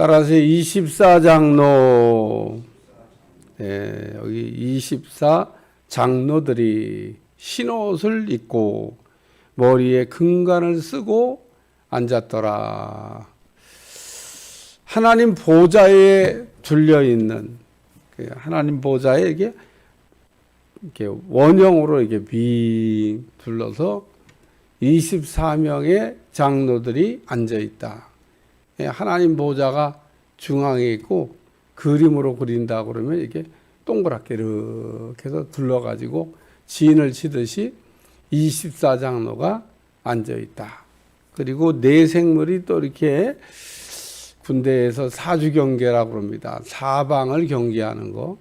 따라서 24장로, 여기 24장로들이 흰옷을 입고 머리에 금관을 쓰고 앉았더라. 하나님 보좌에 둘려있는, 하나님 보좌에 이렇게 원형으로 이렇게 빙 둘러서 24명의 장로들이 앉아있다. 하나님 보좌가 중앙에 있고 그림으로 그린다 그러면 이렇게 동그랗게 이렇게 해서 둘러가지고 진을 치듯이 24장로가 앉아있다. 그리고 네 생물이 또 이렇게 군대에서 사주경계라고 그럽니다. 사방을 경계하는 거,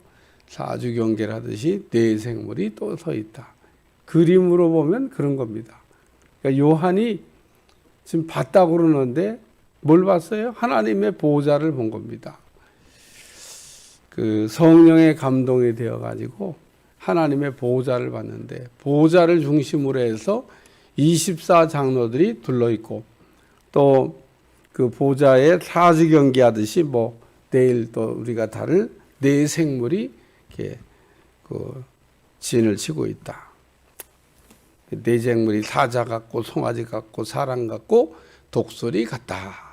사주경계를 하듯이 네 생물이 또 서 있다. 그림으로 보면 그런 겁니다. 그러니까 요한이 지금 봤다고 그러는데 뭘 봤어요? 하나님의 보좌를 본 겁니다. 그 성령의 감동이 되어 가지고 하나님의 보좌를 봤는데, 보좌를 중심으로 해서 24장로들이 둘러 있고, 또 그 보좌에 사주경계하듯이 뭐 내일 또 우리가 다룰 네 생물이 이렇게 그 진을 치고 있다. 네 생물이 사자 같고 송아지 같고 사람 같고 독수리 같다.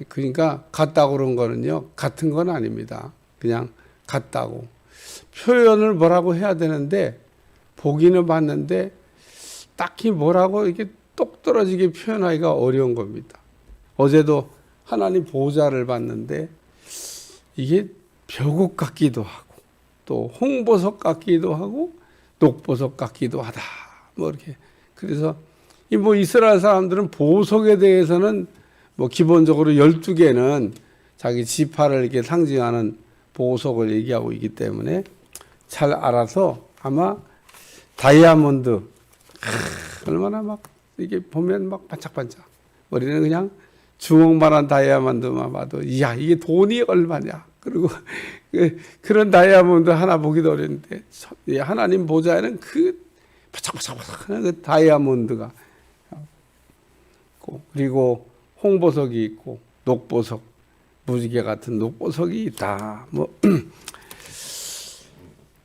그러니까 같다고 그런 거는요, 같은 건 아닙니다. 그냥 같다고. 표현을 뭐라고 해야 되는데, 보기는 봤는데 딱히 뭐라고 이렇게 똑 떨어지게 표현하기가 어려운 겁니다. 어제도 하나님 보좌를 봤는데 이게 벼국 같기도 하고 또 홍보석 같기도 하고 녹보석 같기도 하다. 뭐 이렇게. 그래서 이 뭐 이스라엘 사람들은 보석에 대해서는 뭐 기본적으로 12개는 자기 지파를 이렇게 상징하는 보석을 얘기하고 있기 때문에 잘 알아서 아마 다이아몬드, 얼마나 막 이게 보면 막 반짝반짝. 우리는 그냥 주먹만한 다이아몬드만 봐도 이야 이게 돈이 얼마냐. 그리고 그런 다이아몬드 하나 보기도 어려운데 하나님 보좌에는 그 바짝바짝바짝한 그 다이아몬드가 있고, 그리고 홍보석이 있고 녹보석, 무지개 같은 녹보석이 있다. 뭐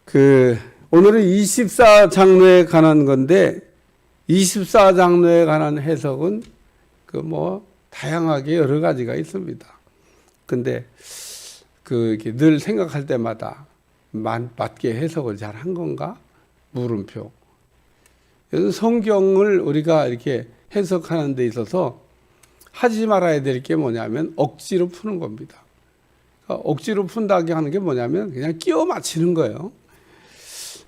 그 오늘은 24장로에 관한 건데, 24장로에 관한 해석은 그 뭐 다양하게 여러 가지가 있습니다. 근데 그 이렇게 늘 생각할 때마다 맞게 해석을 잘 한 건가? 물음표. 성경을 우리가 이렇게 해석하는 데 있어서 하지 말아야 될 게 뭐냐면 억지로 푸는 겁니다. 그러니까 억지로 푼다고 하는 게 뭐냐면 그냥 끼워 맞히는 거예요.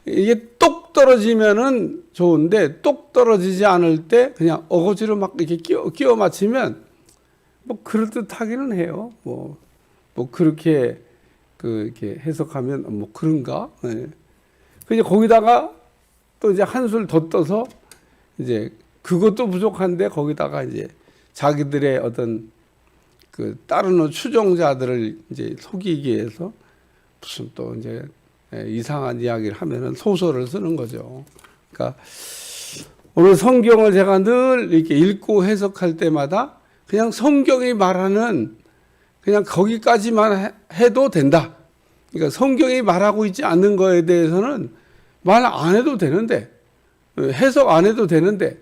이게 똑 떨어지면은 좋은데 똑 떨어지지 않을 때 그냥 어거지로 막 이렇게 끼워 맞히면 뭐 그럴듯하기는 해요. 뭐 그렇게 이렇게 해석하면 뭐 그런가? 네. 그냥 거기다가 또 이제 한술 더 떠서 이제 그것도 부족한데 거기다가 이제 자기들의 어떤 그 따르는 추종자들을 이제 속이기 위해서 무슨 또 이제 이상한 이야기를 하면은 소설을 쓰는 거죠. 그러니까 오늘 성경을 제가 늘 이렇게 읽고 해석할 때마다 그냥 성경이 말하는 그냥 거기까지만 해도 된다. 그러니까 성경이 말하고 있지 않는 거에 대해서는 말 안 해도 되는데, 해석 안 해도 되는데,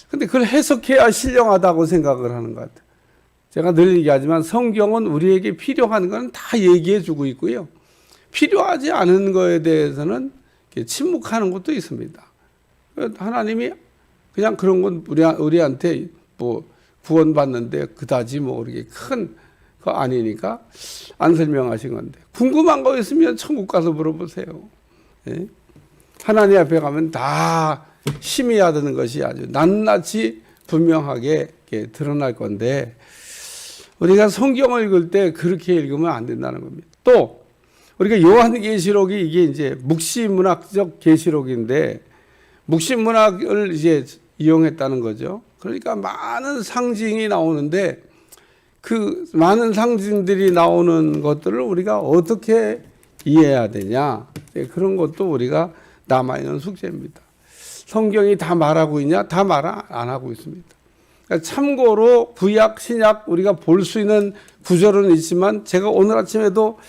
근데 그걸 해석해야 신령하다고 생각을 하는 것 같아요. 제가 늘 얘기하지만 성경은 우리에게 필요한 건 다 얘기해 주고 있고요. 필요하지 않은 거에 대해서는 침묵하는 것도 있습니다. 하나님이 그냥 그런 건 우리한테 뭐 구원받는데 그다지 뭐 그렇게 큰 거 아니니까 안 설명하신 건데, 궁금한 거 있으면 천국 가서 물어보세요. 예? 하나님 앞에 가면 다 심의해야 되는 것이 아주 낱낱이 분명하게 드러날 건데, 우리가 성경을 읽을 때 그렇게 읽으면 안 된다는 겁니다. 또 우리가 요한계시록이 이게 이제 묵시문학적 계시록인데 묵시문학을 이제 이용했다는 거죠. 그러니까 많은 상징이 나오는데 그 많은 상징들이 나오는 것들을 우리가 어떻게 이해해야 되냐, 그런 것도 우리가 남아있는 숙제입니다. 성경이 다 말하고 있냐? 다 말 안 하고 있습니다. 그러니까 참고로 구약, 신약 우리가 볼 수 있는 구절은 있지만 제가 오늘 아침에도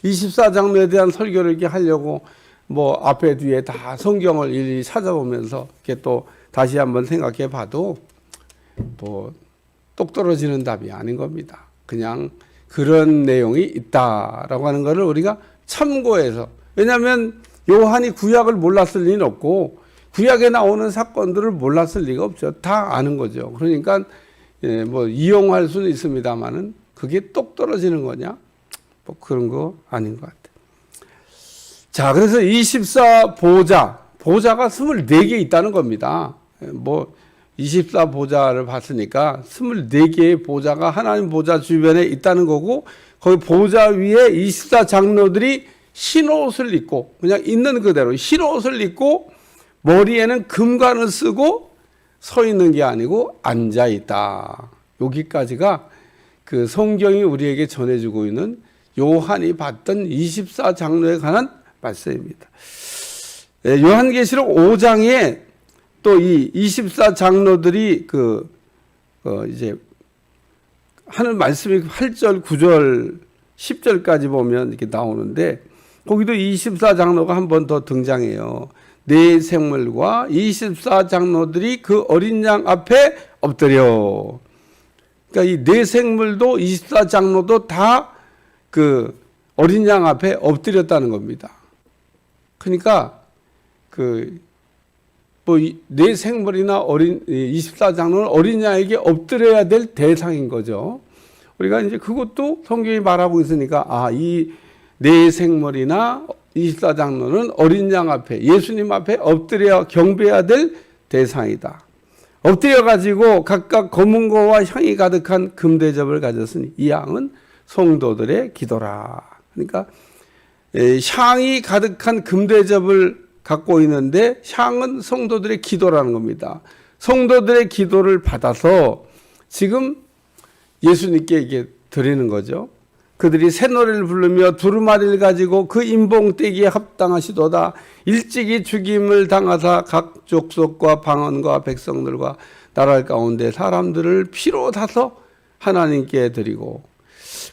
24장로에 대한 설교를 이렇게 하려고 뭐 앞에 뒤에 다 성경을 일일이 찾아보면서 이렇게 또 다시 한번 생각해 봐도 뭐 똑 떨어지는 답이 아닌 겁니다. 그냥 그런 내용이 있다라고 하는 것을 우리가 참고해서, 왜냐하면 요한이 구약을 몰랐을 리는 없고 구약에 나오는 사건들을 몰랐을 리가 없죠. 다 아는 거죠. 그러니까 뭐 이용할 수는 있습니다만은 그게 똑 떨어지는 거냐? 뭐 그런 거 아닌 것 같아요. 자, 그래서 24 보좌가 24개 있다는 겁니다. 뭐 24 보좌를 봤으니까 24개의 보좌가 하나님 보좌 주변에 있다는 거고, 거기 보좌 위에 24 장로들이 흰 옷을 입고, 그냥 있는 그대로 흰 옷을 입고 머리에는 금관을 쓰고 서 있는 게 아니고 앉아 있다. 여기까지가 그 성경이 우리에게 전해주고 있는 요한이 봤던 24 장로에 관한 말씀입니다. 요한계시록 5장에 또 이 24 장로들이 이제 하는 말씀이 8절, 9절, 10절까지 보면 이렇게 나오는데, 거기도 24 장로가 한 번 더 등장해요. 네 생물과 24 장로들이 그 어린 양 앞에 엎드려. 그러니까 이 네 생물도 24 장로도 다 그 어린 양 앞에 엎드렸다는 겁니다. 그러니까 네 생물이나 24 장로는 어린 양에게 엎드려야 될 대상인 거죠. 우리가 이제 그것도 성경이 말하고 있으니까, 이 네 생물이나 24 장로는 어린 양 앞에, 예수님 앞에 엎드려 경배해야 될 대상이다. 엎드려 가지고 각각 검은 거와 향이 가득한 금대접을 가졌으니 이 향은 성도들의 기도라. 그러니까 향이 가득한 금대접을 갖고 있는데 향은 성도들의 기도라는 겁니다. 성도들의 기도를 받아서 지금 예수님께 이게 드리는 거죠. 그들이 새 노래를 부르며 두루마리를 가지고 그 인봉떼기에 합당하시도다. 일찍이 죽임을 당하사 각 족속과 방언과 백성들과 나라 가운데 사람들을 피로 사서 하나님께 드리고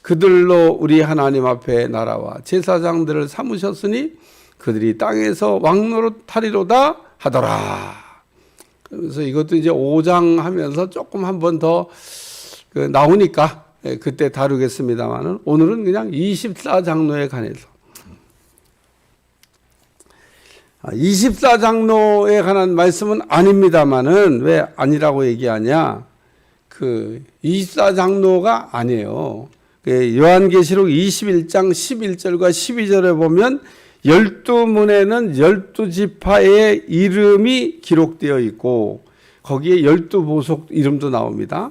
그들로 우리 하나님 앞에 나라와 제사장들을 삼으셨으니 그들이 땅에서 왕노릇하리로다 하더라. 그래서 이것도 이제 5장 하면서 조금 한 번 더 나오니까 그때 다루겠습니다만은 오늘은 그냥 24 장로에 관해서 24 장로에 관한 말씀은 아닙니다만은 왜 아니라고 얘기하냐? 24 장로가 아니에요. 요한계시록 21장 11절과 12절에 보면 12문에는 12지파의 이름이 기록되어 있고 거기에 12보석 이름도 나옵니다.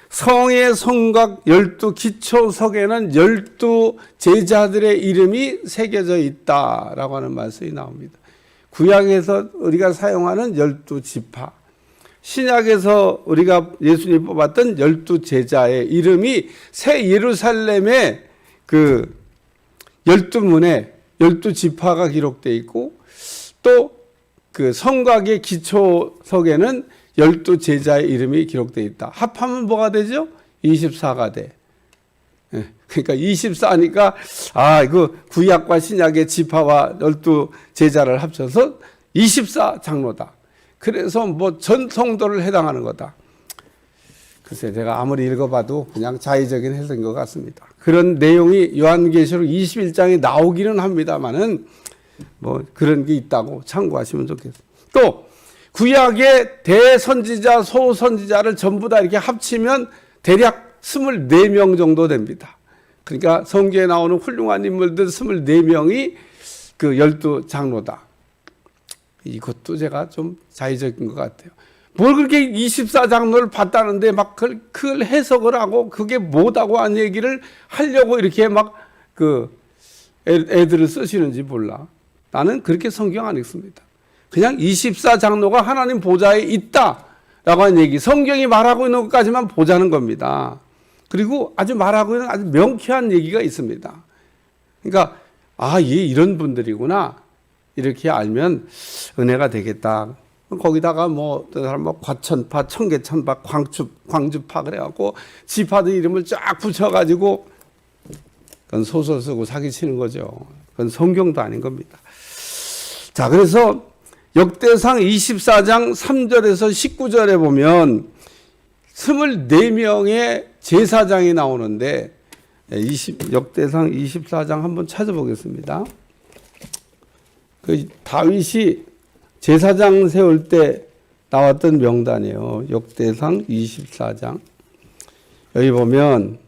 성의 성곽 12기초석에는 12제자들의 이름이 새겨져 있다라고 하는 말씀이 나옵니다. 구약에서 우리가 사용하는 12지파, 신약에서 우리가 예수님 뽑았던 12제자의 이름이 새 예루살렘의 12문에 12지파가 기록되어 있고 또 성곽의 기초석에는 12제자의 이름이 기록되어 있다. 합하면 뭐가 되죠? 24가 돼. 그러니까 24니까 구약과 신약의 지파와 12제자를 합쳐서 24 장로다. 그래서 전 성도를 해당하는 거다. 글쎄 제가 아무리 읽어봐도 그냥 자의적인 해석인 것 같습니다. 그런 내용이 요한계시록 21장에 나오기는 합니다만은 그런 게 있다고 참고하시면 좋겠습니다. 또 구약의 대선지자, 소선지자를 전부 다 이렇게 합치면 대략 24명 정도 됩니다. 그러니까 성경에 나오는 훌륭한 인물들 24명이 12장로다. 이것도 제가 좀 자의적인 것 같아요. 뭘 그렇게 24장로를 봤다는데 그걸 해석을 하고 그게 뭐다고 한 얘기를 하려고 이렇게 애들을 쓰시는지 몰라. 나는 그렇게 성경 안 읽습니다. 그냥 24장로가 하나님 보좌에 있다라고 하는 얘기, 성경이 말하고 있는 것까지만 보자는 겁니다. 그리고 아주 말하고 있는 아주 명쾌한 얘기가 있습니다. 그러니까 얘 이런 분들이구나 이렇게 알면 은혜가 되겠다. 거기다가 뭐 어떤 사람 뭐 과천파, 청계천파, 광주파 그래갖고 지파들 이름을 쫙 붙여가지고 그건 소설 쓰고 사기치는 거죠. 그건 성경도 아닌 겁니다. 자, 그래서 역대상 24장 3절에서 19절에 보면 24명의 제사장이 나오는데 역대상 24장 한번 찾아보겠습니다. 그 다윗이 제사장 세울 때 나왔던 명단이에요. 역대상 24장. 여기 보면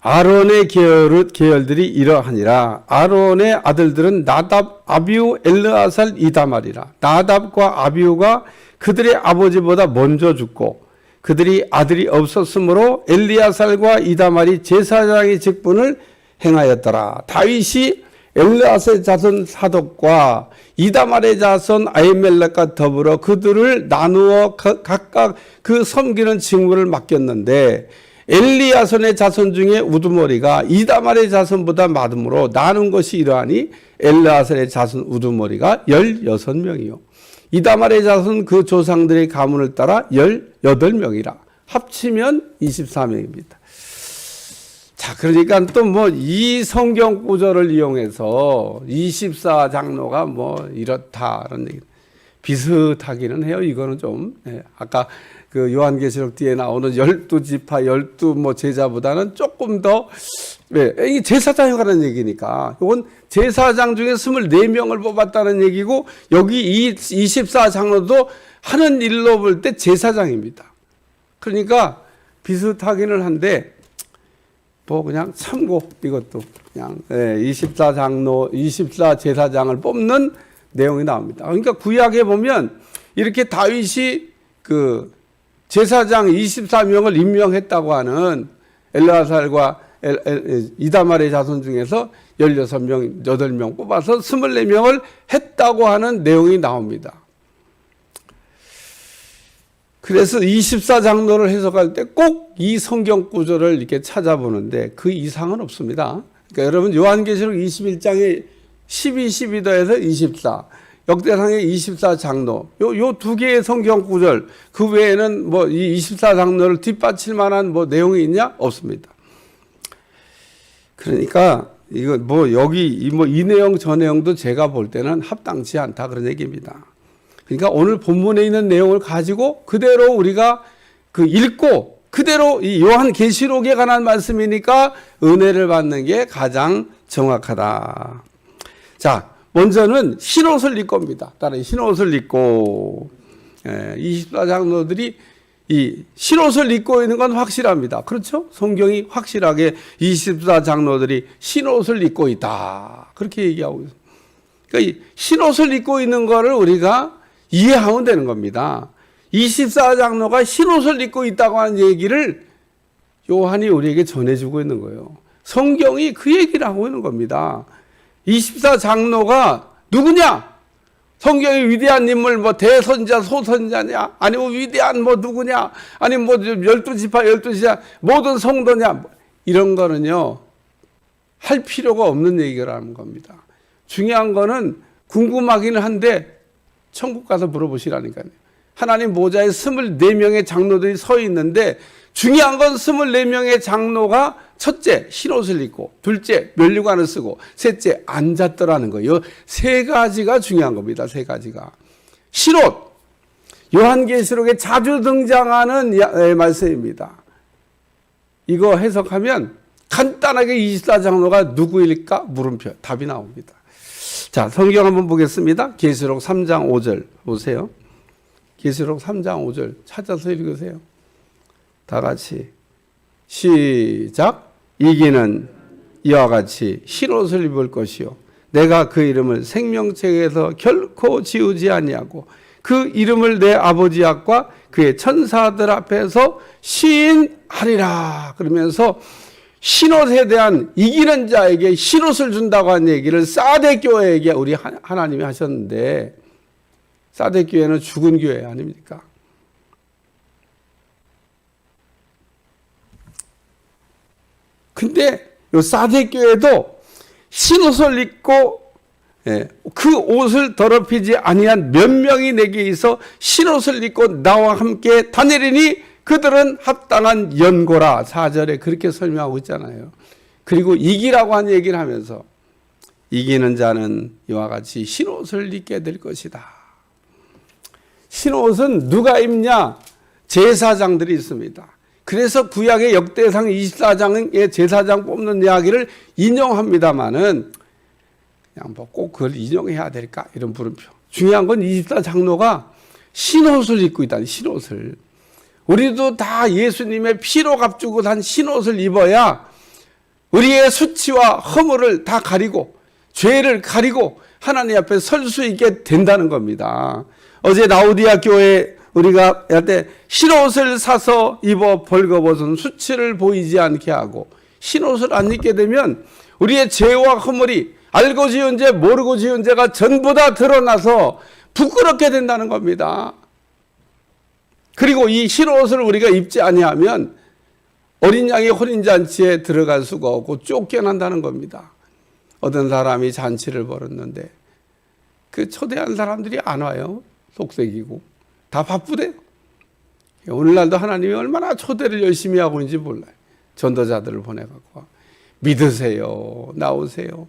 아론의 계열들이 이러하니라. 아론의 아들들은 나답, 아비우, 엘르아살, 이다말이라. 나답과 아비우가 그들의 아버지보다 먼저 죽고 그들이 아들이 없었으므로 엘리아살과 이다말이 제사장의 직분을 행하였더라. 다윗이 엘르아살의 자손 사독과 이다말의 자손 아히멜렉과 더불어 그들을 나누어 각각 그 섬기는 직무를 맡겼는데 엘리야손의 자손 중에 우두머리가 이다말의 자손보다 많으므로 나눈 것이 이러하니 엘르아살의 자손 우두머리가 16명이요. 이다말의 자손 그 조상들의 가문을 따라 18명이라. 합치면 24명입니다. 자, 그러니까 또 뭐 이 성경 구절을 이용해서 24장로가 뭐 이렇다는 얘기. 비슷하기는 해요. 이거는 좀, 아까 그 요한계시록 뒤에 나오는 12지파, 12 뭐 제자보다는 조금 더, 이 제사장에 관한 얘기니까. 이건 제사장 중에 24명을 뽑았다는 얘기고, 여기 이 24장로도 하는 일로 볼 때 제사장입니다. 그러니까 비슷하기는 한데, 뭐 그냥 참고, 이것도 그냥, 24장로, 24제사장을 뽑는 내용이 나옵니다. 그러니까 구약에 보면 이렇게 다윗이 그 제사장 24명을 임명했다고 하는 엘르아살과 이다말의 자손 중에서 16명, 8명 뽑아서 24명을 했다고 하는 내용이 나옵니다. 그래서 24장로를 해석할 때 꼭 이 성경 구절을 이렇게 찾아보는데 그 이상은 없습니다. 그러니까 여러분 요한계시록 21장에 12, 12도에서 24, 역대상의 24장로, 요 두 개의 성경 구절, 그 외에는 뭐 이 24장로를 뒷받칠 만한 뭐 내용이 있냐? 없습니다. 그러니까 이거 뭐 여기 이 내용 저 내용도 제가 볼 때는 합당치 않다 그런 얘기입니다. 그러니까 오늘 본문에 있는 내용을 가지고 그대로 우리가 그 읽고 그대로 이 요한계시록에 관한 말씀이니까 은혜를 받는 게 가장 정확하다. 자, 먼저는 흰옷을 입고 옵니다. 따라 흰옷을 입고 24장로들이 이 흰옷을 입고 있는 건 확실합니다. 그렇죠? 성경이 확실하게 24장로들이 흰옷을 입고 있다. 그렇게 얘기하고 있습니다. 그러니까 이 흰옷을 입고 있는 거를 우리가 이해하면 되는 겁니다. 24장로가 흰옷을 입고 있다고 하는 얘기를 요한이 우리에게 전해주고 있는 거예요. 성경이 그 얘기를 하고 있는 겁니다. 24장로가 누구냐? 성경의 위대한 인물, 뭐 대선자, 소선자냐? 아니면 위대한 뭐 누구냐? 아니면 뭐 12지파, 12지파, 모든 성도냐? 이런 거는요, 할 필요가 없는 얘기라는 겁니다. 중요한 거는 궁금하기는 한데, 천국 가서 물어보시라니까요. 하나님 보좌에 24명의 장로들이 서 있는데, 중요한 건 24명의 장로가 첫째, 흰옷을 입고, 둘째, 면류관을 쓰고, 셋째, 앉았더라는 거예요. 세 가지가 중요한 겁니다. 세 가지가. 흰옷, 요한계시록에 자주 등장하는 말씀입니다. 이거 해석하면 간단하게 24장로가 누구일까? 물음표, 답이 나옵니다. 자, 성경 한번 보겠습니다. 계시록 3장 5절 보세요. 계시록 3장 5절 찾아서 읽으세요. 다 같이 시작. 이기는 이와 같이 흰옷을 입을 것이요 내가 그 이름을 생명책에서 결코 지우지 아니하고 그 이름을 내 아버지 앞과 그의 천사들 앞에서 시인하리라. 그러면서 흰옷에 대한 이기는 자에게 흰옷을 준다고 한 얘기를 사대 교회에게 우리 하나님이 하셨는데, 사대 교회는 죽은 교회 아닙니까? 근데 요 사대 교회도 흰옷을 입고 그 옷을 더럽히지 아니한 몇 명이 내게 있어 신옷을 입고 나와 함께 다니리니 그들은 합당한 연고라. 4절에 그렇게 설명하고 있잖아요. 그리고 이기라고 한 얘기를 하면서 이기는 자는 이와 같이 신옷을 입게 될 것이다. 신옷은 누가 입냐? 제사장들이 있습니다. 그래서 구약의 역대상 24장의 제사장 뽑는 이야기를 인용합니다마는 그냥 뭐 꼭 그걸 인용해야 될까? 이런 물음표. 중요한 건 24장로가 신옷을 입고 있다는 신옷을. 우리도 다 예수님의 피로 값주고 산 신옷을 입어야 우리의 수치와 허물을 다 가리고 죄를 가리고 하나님 앞에 설 수 있게 된다는 겁니다. 어제 라오디아 교회 우리가 할 때 신옷을 사서 입어 벌거벗은 수치를 보이지 않게 하고 신옷을 안 입게 되면 우리의 죄와 허물이 알고 지은 죄 모르고 지은 죄가 전부 다 드러나서 부끄럽게 된다는 겁니다. 그리고 이 신옷을 우리가 입지 아니하면 어린 양의 혼인잔치에 들어갈 수가 없고 쫓겨난다는 겁니다. 어떤 사람이 잔치를 벌였는데 그 초대한 사람들이 안 와요. 속색이고 다 바쁘대요. 오늘날도 하나님이 얼마나 초대를 열심히 하고 있는지 몰라요. 전도자들을 보내갖고 믿으세요. 나오세요.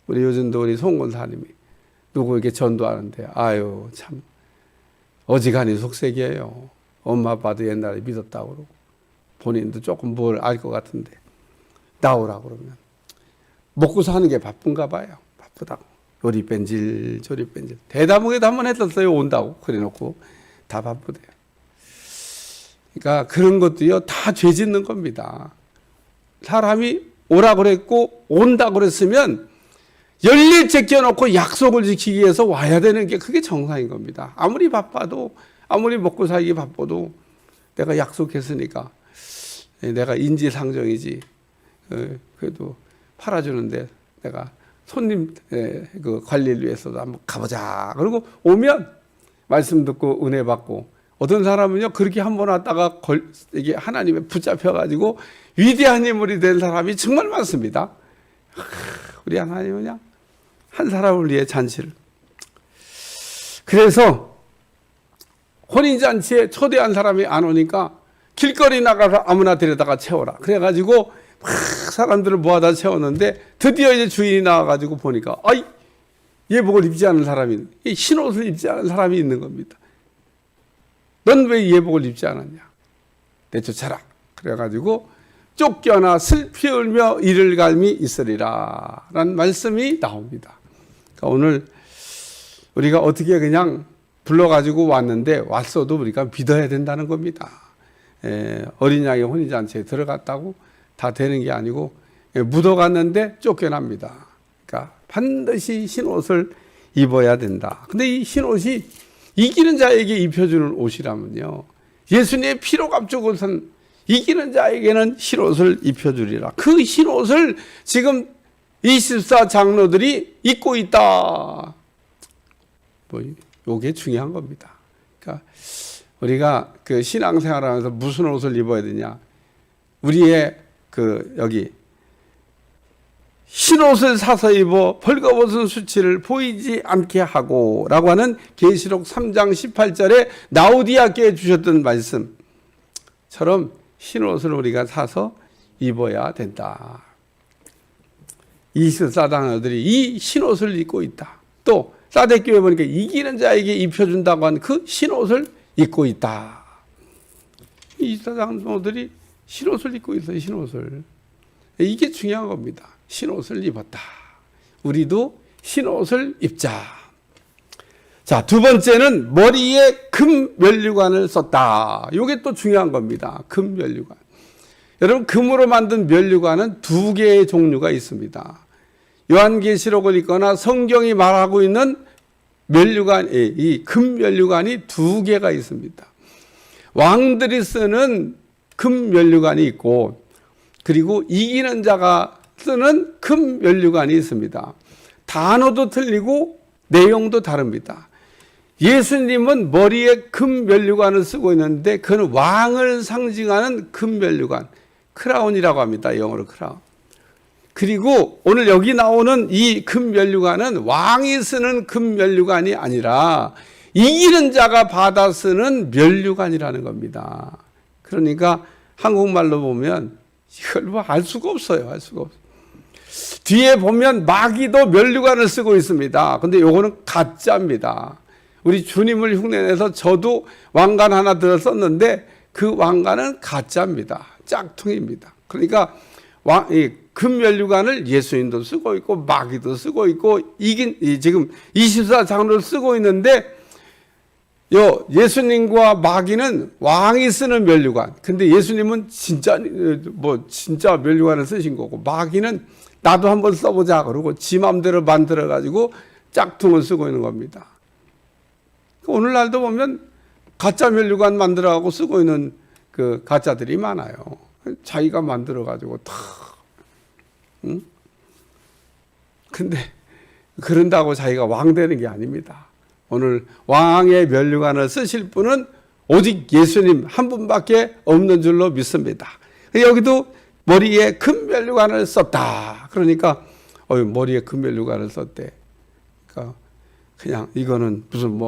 우리 요즘도 우리 송권사님이 누구에게 전도하는데 아유 참 어지간히 속색이에요. 엄마 아빠도 옛날에 믿었다고 그러고 본인도 조금 뭘 알 것 같은데 나오라고 그러면 먹고 사는 게 바쁜가 봐요. 바쁘다고. 요리 뺀질 저리 뺀질 대담하게도 한번 했었어요. 온다고 그래놓고 다 바쁘대요. 그러니까 그런 것도요 다 죄 짓는 겁니다. 사람이 오라고 그랬고 온다고 그랬으면 열일 제껴놓고 약속을 지키기 위해서 와야 되는 게 그게 정상인 겁니다. 아무리 바빠도 아무리 먹고 살기 바빠도 내가 약속했으니까 내가 인지상정이지 그래도 팔아주는데 내가 손님 그 관리를 위해서도 한번 가보자. 그리고 오면 말씀 듣고 은혜 받고 어떤 사람은요 그렇게 한번 왔다가 이게 하나님에 붙잡혀가지고 위대한 인물이 된 사람이 정말 많습니다. 우리 하나님은요 한 사람을 위해 잔치를. 그래서 혼인잔치에 초대한 사람이 안 오니까 길거리 나가서 아무나 데려다가 채워라. 그래가지고 막 사람들을 모아다 채웠는데 드디어 이제 주인이 나와가지고 보니까 아이 예복을 입지 않은 사람이 신옷을 입지 않은 사람이 있는 겁니다. 넌 왜 예복을 입지 않았냐? 내쫓아라. 그래가지고 쫓겨나 슬피 울며 이를 갈미 있으리라 라는 말씀이 나옵니다. 그러니까 오늘 우리가 어떻게 그냥 불러가지고 왔는데 왔어도 우리가 믿어야 된다는 겁니다. 어린 양의 혼인잔치에 들어갔다고 다 되는 게 아니고 묻어갔는데 쫓겨납니다. 그러니까 반드시 신옷을 입어야 된다. 근데 이 신옷이 이기는 자에게 입혀주는 옷이라면요. 예수님의 피로 값주고 산 이기는 자에게는 신옷을 입혀주리라. 그 신옷을 지금 24 장로들이 입고 있다. 뭐 이게 중요한 겁니다. 그러니까 우리가 그 신앙생활하면서 무슨 옷을 입어야 되냐? 우리의 여기 신옷을 사서 입어 벌거벗은 수치를 보이지 않게 하고 라고 하는 계시록 3장 18절에 라오디아 교회에 주셨던 말씀처럼 신옷을 우리가 사서 입어야 된다. 24장로들이 이 신옷을 입고 있다. 또 사대교회 보니까 이기는 자에게 입혀준다고 한 그 신옷을 입고 있다. 24장로들이 신옷을 입고 있어요. 신옷을. 이게 중요한 겁니다. 신옷을 입었다. 우리도 신옷을 입자. 자, 두 번째는 머리에 금 면류관을 썼다. 이게 또 중요한 겁니다. 금 면류관. 여러분, 금으로 만든 면류관은 두 개의 종류가 있습니다. 요한계시록을 읽거나 성경이 말하고 있는 면류관, 이 금 면류관이 두 개가 있습니다. 왕들이 쓰는 금 면류관이 있고, 그리고 이기는 자가 쓰는 금 면류관이 있습니다. 단어도 틀리고 내용도 다릅니다. 예수님은 머리에 금 면류관을 쓰고 있는데 그는 왕을 상징하는 금 면류관, 크라운이라고 합니다. 영어로 크라운. 그리고 오늘 여기 나오는 이 금면류관은 왕이 쓰는 금면류관이 아니라 이기는 자가 받아 쓰는 면류관이라는 겁니다. 그러니까 한국말로 보면 이걸 뭐 알 수가 없어요. 알 수가 없어요. 뒤에 보면 마귀도 면류관을 쓰고 있습니다. 근데 요거는 가짜입니다. 우리 주님을 흉내내서 저도 왕관 하나 들었었는데 그 왕관은 가짜입니다. 짝퉁입니다. 그러니까 이 금면류관을 예수님도 쓰고 있고 마귀도 쓰고 있고 지금 24장로를 쓰고 있는데 예수님과 마귀는 왕이 쓰는 면류관. 근데 예수님은 진짜 면류관을 쓰신 거고 마귀는 나도 한번 써보자 그러고 지 맘대로 만들어 가지고 짝퉁을 쓰고 있는 겁니다. 오늘날도 보면 가짜 면류관 만들어 가고 쓰고 있는 그 가짜들이 많아요. 자기가 만들어 가지고 다. 응? 근데 그런다고 자기가 왕 되는 게 아닙니다. 오늘 왕의 면류관을 쓰실 분은 오직 예수님 한 분밖에 없는 줄로 믿습니다. 여기도 머리에 금 면류관을 썼다. 그러니까 머리에 금 면류관을 썼대. 그러니까 그냥 이거는 무슨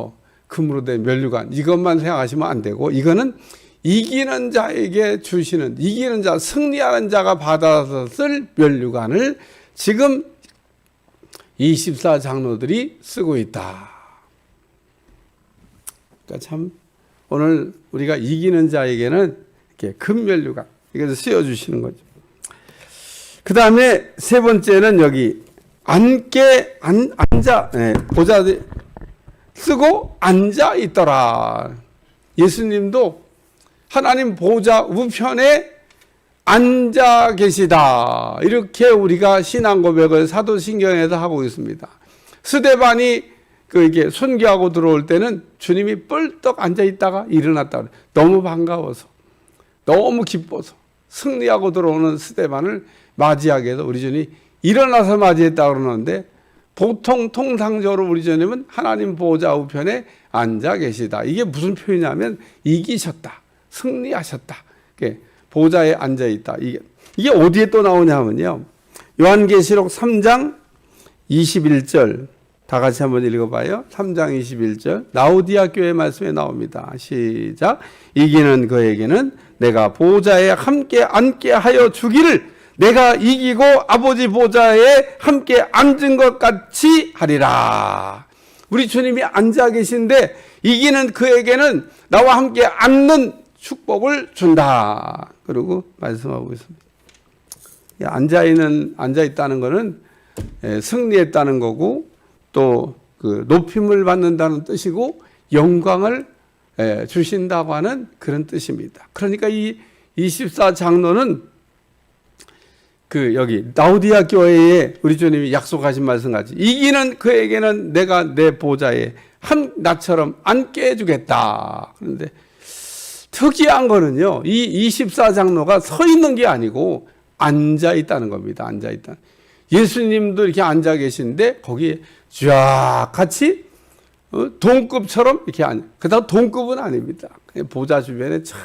금으로 된 면류관 이것만 생각하시면 안 되고 이거는 이기는 자에게 주시는 이기는 자 승리하는 자가 받아서 쓸 면류관을 지금 24장로들이 쓰고 있다. 그러니까 참 오늘 우리가 이기는 자에게는 이렇게 금 면류관 이것을 씌워 주시는 거죠. 그 다음에 세 번째는 여기 앉아 보좌 쓰고 앉아 있더라. 예수님도 하나님 보좌 우편에 앉아 계시다. 이렇게 우리가 신앙 고백을 사도신경에서 하고 있습니다. 스데반이 이게 순교하고 들어올 때는 주님이 뻘떡 앉아 있다가 일어났다. 너무 반가워서, 너무 기뻐서 승리하고 들어오는 스데반을 맞이하기 위해서 우리 주님이 일어나서 맞이했다 그러는데 보통 통상적으로 우리 주님은 하나님 보좌 우편에 앉아 계시다. 이게 무슨 표현이냐면 이기셨다. 승리하셨다. 보좌에 앉아 있다. 이게 어디에 또 나오냐면요. 요한계시록 3장 21절 다 같이 한번 읽어봐요. 3장 21절 라우디아 교회 말씀에 나옵니다. 시작. 이기는 그에게는 내가 보좌에 함께 앉게 하여 주기를 내가 이기고 아버지 보좌에 함께 앉은 것 같이 하리라. 우리 주님이 앉아 계신데 이기는 그에게는 나와 함께 앉는 축복을 준다. 그리고 말씀하고 있습니다. 앉아 있다는 것은 승리했다는 거고 또 그 높임을 받는다는 뜻이고 영광을 주신다고 하는 그런 뜻입니다. 그러니까 이 24장로는 여기 라우디아 교회에 우리 주님이 약속하신 말씀 같이 이기는 그에게는 내가 내 보좌에 나처럼 앉게 해주겠다. 그런데 특이한 거는요, 이 24장로가 서 있는 게 아니고 앉아 있다는 겁니다. 앉아 있다. 예수님도 이렇게 앉아 계신데 거기에 쫙 같이 동급처럼 이렇게 그다음 동급은 아닙니다. 그냥 보좌 주변에 쫙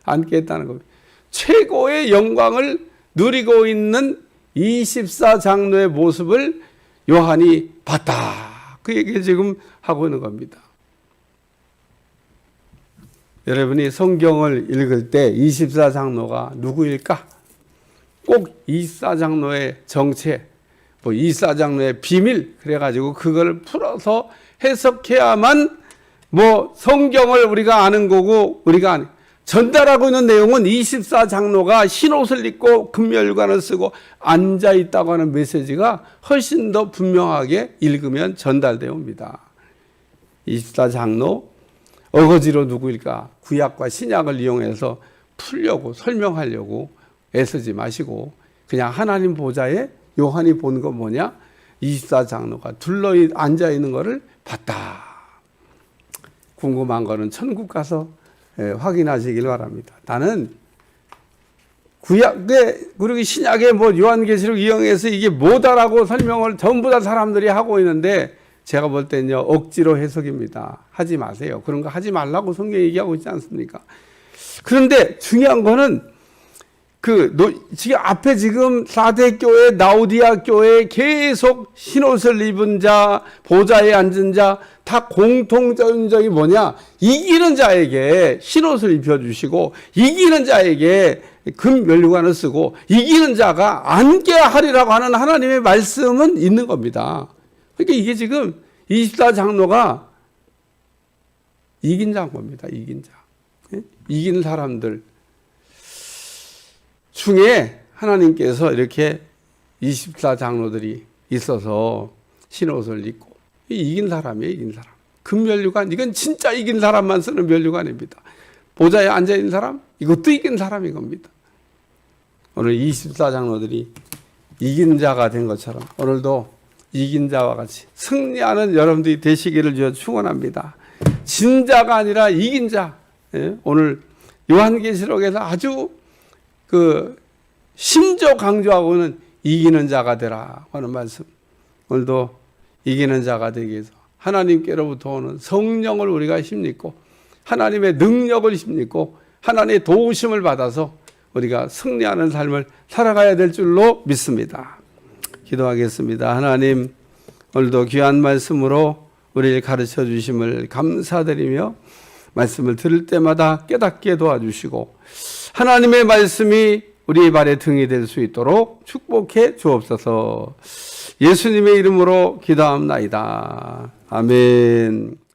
앉게 했다는 겁니다. 최고의 영광을 누리고 있는 24장로의 모습을 요한이 봤다. 그 얘기를 지금 하고 있는 겁니다. 여러분이 성경을 읽을 때 24장로가 누구일까? 꼭 24장로의 정체, 24장로의 비밀, 그래가지고 그걸 풀어서 해석해야만 성경을 우리가 아는 거고, 우리가 전달하고 있는 내용은 24장로가 흰옷을 입고 금면류관을 쓰고 앉아 있다고 하는 메시지가 훨씬 더 분명하게 읽으면 전달되어 옵니다. 24장로, 어거지로 누구일까? 구약과 신약을 이용해서 풀려고 설명하려고 애쓰지 마시고 그냥 하나님 보좌에 요한이 본 건 뭐냐? 24장로가 둘러 앉아 있는 것을 봤다. 궁금한 거는 천국 가서 확인하시길 바랍니다. 나는 구약에 그리고 신약에 요한계시록 이용해서 이게 뭐다라고 설명을 전부 다 사람들이 하고 있는데 제가 볼 때는요 억지로 해석입니다. 하지 마세요. 그런 거 하지 말라고 성경이 얘기하고 있지 않습니까? 그런데 중요한 거는 지금 앞에 지금 4대 교회, 라오디아 교회 계속 흰옷을 입은 자, 보좌에 앉은 자, 다 공통적인 점이 뭐냐? 이기는 자에게 흰옷을 입혀주시고, 이기는 자에게 금 면류관을 쓰고, 이기는 자가 앉게 하리라고 하는 하나님의 말씀은 있는 겁니다. 그러니까 이게 지금 24장로가 이긴 자인 겁니다. 이긴 자. 이긴 사람들 중에 하나님께서 이렇게 24장로들이 있어서 흰옷을 입고, 이긴 사람이에요. 이긴 사람. 금면류관, 이건 진짜 이긴 사람만 쓰는 면류관입니다. 보좌에 앉아있는 사람, 이것도 이긴 사람인 겁니다. 오늘 24장로들이 이긴 자가 된 것처럼 오늘도 이긴 자와 같이 승리하는 여러분들이 되시기를 주여 축원합니다. 진 자가 아니라 이긴 자. 오늘 요한계시록에서 아주 심조 강조하고는 이기는 자가 되라 하는 말씀. 오늘도 이기는 자가 되기 위해서 하나님께로부터 오는 성령을 우리가 힘입고 하나님의 능력을 힘입고 하나님의 도우심을 받아서 우리가 승리하는 삶을 살아가야 될 줄로 믿습니다. 기도하겠습니다. 하나님, 오늘도 귀한 말씀으로 우리를 가르쳐 주심을 감사드리며 말씀을 들을 때마다 깨닫게 도와주시고 하나님의 말씀이 우리의 발에 등이 될 수 있도록 축복해 주옵소서. 예수님의 이름으로 기도합나이다. 아멘.